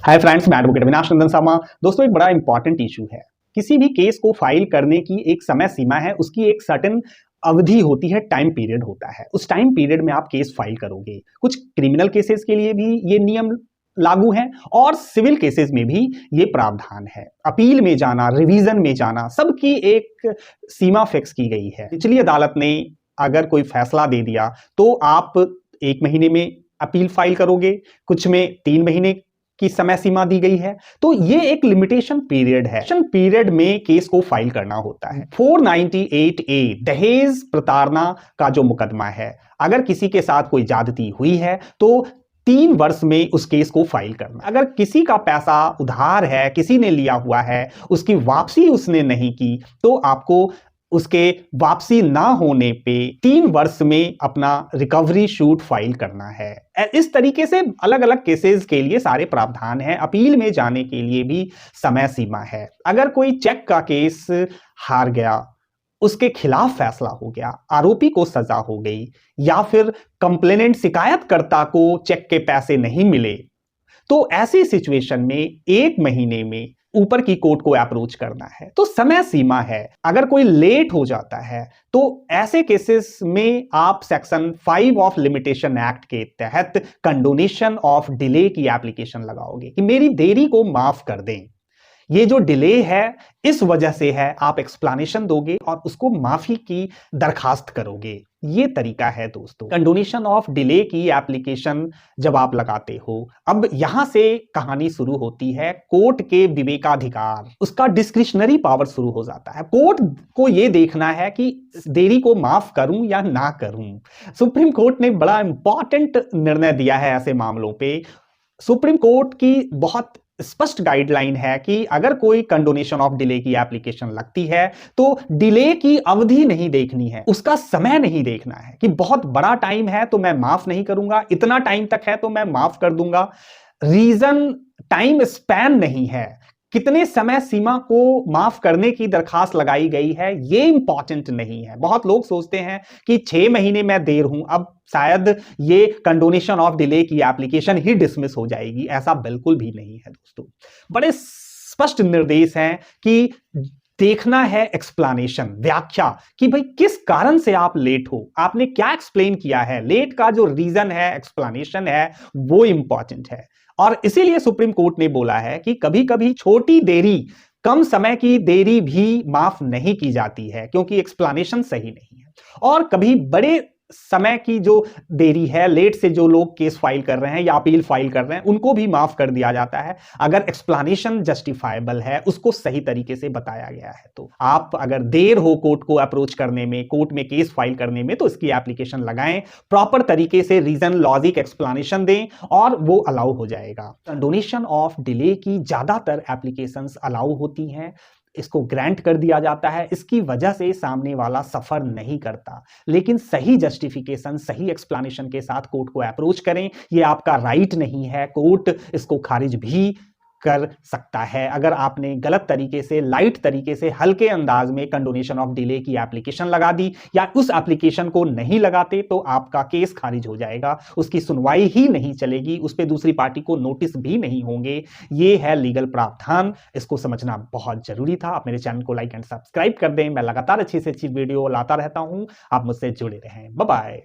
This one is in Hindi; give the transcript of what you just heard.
हाय फ्रेंड्स, मैं एडवोकेट अविनाश नंदन शर्मा। दोस्तों, एक बड़ा इंपॉर्टेंट इशू है। किसी भी केस को फाइल करने की एक समय सीमा है, उसकी एक सर्टेन अवधि होती है, टाइम पीरियड होता है। उस टाइम पीरियड में आप केस फाइल करोगे। कुछ क्रिमिनल केसेस के लिए भी ये नियम लागू है और सिविल केसेस में भी ये प्रावधान है। अपील में जाना, रिवीजन में जाना, सबकी एक सीमा फिक्स की गई है। निचली अदालत ने अगर कोई फैसला दे दिया तो आप 1 महीने में अपील फाइल करोगे, कुछ में 3 महीने की समय सीमा दी गई है। तो ये एक लिमिटेशन पीरियड है। लिमिटेशन पीरियड में केस को फाइल करना होता है। 498A दहेज प्रताड़ना का जो मुकदमा है, अगर किसी के साथ कोई ज्यादती हुई है तो 3 वर्ष में उस केस को फाइल करना। अगर किसी का पैसा उधार है, किसी ने लिया हुआ है, उसकी वापसी उसने नहीं की, तो आपको उसके वापसी ना होने पे 3 वर्ष में अपना रिकवरी शूट फाइल करना है। इस तरीके से अलग अलग केसेस के लिए सारे प्रावधान हैं। अपील में जाने के लिए भी समय सीमा है। अगर कोई चेक का केस हार गया, उसके खिलाफ फैसला हो गया, आरोपी को सजा हो गई, या फिर कंप्लेनेंट शिकायतकर्ता को चेक के पैसे नहीं मिले, तो ऐसी सिचुएशन में 1 महीने में ऊपर की कोर्ट को अप्रोच करना है। तो समय सीमा है। अगर कोई लेट हो जाता है तो ऐसे केसेस में आप सेक्शन 5 ऑफ लिमिटेशन एक्ट के तहत कंडोनेशन ऑफ डिले की एप्लीकेशन लगाओगे कि मेरी देरी को माफ कर दें। ये जो डिले है इस वजह से है, आप एक्सप्लेनेशन दोगे और उसको माफी की दरखास्त करोगे। ये तरीका है दोस्तों। कंडोनेशन ऑफ डिले की एप्लीकेशन जब आप लगाते हो, अब यहां से कहानी शुरू होती है। कोर्ट के विवेकाधिकार, उसका डिस्क्रिशनरी पावर शुरू हो जाता है। कोर्ट को यह देखना है कि देरी को माफ करूं या ना करूं। सुप्रीम कोर्ट ने बड़ा इंपॉर्टेंट निर्णय दिया है ऐसे मामलों पे। सुप्रीम कोर्ट की बहुत स्पष्ट गाइडलाइन है कि अगर कोई कंडोनेशन ऑफ डिले की एप्लीकेशन लगती है तो डिले की अवधि नहीं देखनी है, उसका समय नहीं देखना है कि बहुत बड़ा टाइम है तो मैं माफ नहीं करूंगा, इतना टाइम तक है तो मैं माफ कर दूंगा। रीजन टाइम स्पैन नहीं है, कितने समय सीमा को माफ करने की दरखास्त लगाई गई है, ये इंपॉर्टेंट नहीं है। बहुत लोग सोचते हैं कि 6 महीने में देर हूं, अब शायद ये कंडोनेशन ऑफ डिले की एप्लीकेशन ही डिसमिस हो जाएगी। ऐसा बिल्कुल भी नहीं है दोस्तों। बड़े स्पष्ट निर्देश हैं कि देखना है एक्सप्लेनेशन, व्याख्या, कि भाई किस कारण से आप लेट हो, आपने क्या एक्सप्लेन किया है। लेट का जो रीजन है, एक्सप्लेनेशन है, वो इंपॉर्टेंट है। और इसीलिए सुप्रीम कोर्ट ने बोला है कि कभी कभी छोटी देरी, कम समय की देरी भी माफ नहीं की जाती है क्योंकि एक्सप्लेनेशन सही नहीं है। और कभी बड़े समय की जो देरी है, लेट से जो लोग केस फाइल कर रहे हैं या अपील फाइल कर रहे हैं, उनको भी माफ कर दिया जाता है अगर एक्सप्लेनेशन जस्टिफाइबल है, उसको सही तरीके से बताया गया है। तो आप अगर देर हो कोर्ट को अप्रोच करने में, कोर्ट में केस फाइल करने में, तो इसकी एप्लीकेशन लगाएं, प्रॉपर तरीके से रीजन, लॉजिक, एक्सप्लेनेशन दें और वो अलाउ हो जाएगा। डोनेशन ऑफ डिले की ज्यादातर एप्लीकेशंस अलाउ होती हैं, इसको ग्रांट कर दिया जाता है। इसकी वजह से सामने वाला सफर नहीं करता। लेकिन सही जस्टिफिकेशन, सही एक्सप्लेनेशन के साथ कोर्ट को अप्रोच करें। ये आपका राइट नहीं है, कोर्ट इसको खारिज भी कर सकता है। अगर आपने गलत तरीके से, लाइट तरीके से, हल्के अंदाज में कंडोनेशन ऑफ डिले की एप्लीकेशन लगा दी या उस एप्लीकेशन को नहीं लगाते तो आपका केस खारिज हो जाएगा, उसकी सुनवाई ही नहीं चलेगी, उस पर दूसरी पार्टी को नोटिस भी नहीं होंगे। ये है लीगल प्रावधान, इसको समझना बहुत जरूरी था। आप मेरे चैनल को लाइक एंड सब्सक्राइब कर दें। मैं लगातार अच्छी से अच्छी वीडियो लाता रहता हूं, आप मुझसे जुड़े रहें। Bye bye.